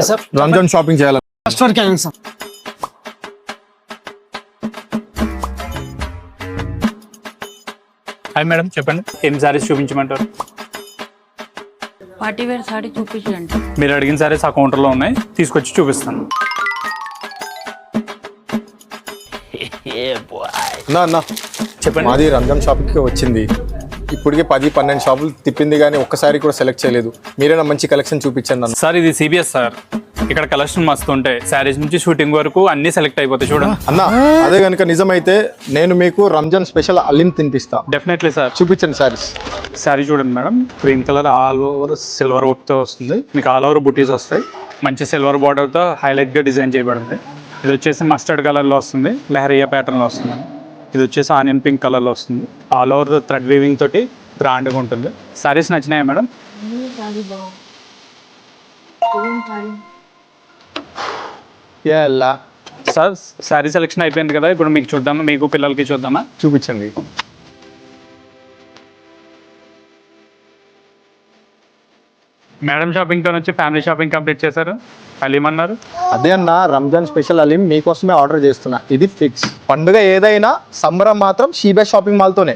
Sir Ramzan shopping చేయాలి. First వరకు అయింది సార్. హాయ్ మేడం, చెప్పండి ఏం సారీస్ చూపించమంటారు? పార్టీ వేర్ సారీ చూపించండి. మీరు అడిగిన సారీస్ ఆ కౌంటర్లో ఉన్నాయి, తీసుకొచ్చి చూపిస్తాను. అన్నా చెప్పండి. మాది రంజాన్ షాపింగ్కి వచ్చింది. ఇప్పటికే 10-12 షాపులు తిప్పింది కానీ ఒక్కసారి కూడా సెలెక్ట్ చేయలేదు. మీరైనా మంచి కలెక్షన్ చూపించండి అన్న. సార్ ఇది సిబిఎస్ సార్, ఇక్కడ కలెక్షన్ మస్తు ఉంటాయి. శారీస్ నుంచి షూటింగ్ వరకు అన్ని సెలెక్ట్ అయిపోతాయి. చూడండి అన్న, అదే కనుక నిజమైతే నేను మీకు రంజాన్ స్పెషల్ అలీం తినిపిస్తా. Definitely sir. చూపించండి సారీస్. శారీ చూడండి madam, green colour all over silver వర్క్తో వస్తుంది. మీకు ఆల్ ఓవర్ బుటీస్ వస్తాయి. మంచి సిల్వర్ బార్డర్తో హైలైట్గా డిజైన్ చేయబడింది. ఇది వచ్చేసి మస్టర్డ్ కలర్లో వస్తుంది, లెహరియా ప్యాటర్న్లో వస్తుంది. ఇది వచ్చేసి ఆనియన్ పింక్ కలర్లో వస్తుంది. ఆల్ ఓవర్ థ్రెడ్ వీవింగ్ తోటి గ్రాండ్గా ఉంటుంది. శారీస్ నచ్చినాయా మేడం? సార్ శారీ సెలెక్షన్ అయిపోయింది కదా, ఇప్పుడు మీకు చూద్దామా, మీకు పిల్లలకి చూద్దామా? చూపించండి. మేడం షాపింగ్తో వచ్చి ఫ్యామిలీ షాపింగ్ కంప్లీట్ చేశారు. అలీమన్నారు. అదే అన్న, రంజాన్ స్పెషల్ అలీం మీకోసమే ఆర్డర్ చేస్తున్నా. ఇది ఫిక్స్. పండుగ ఏదైనా సంబరం మాత్రం షీబా షాపింగ్ మాల్తోనే.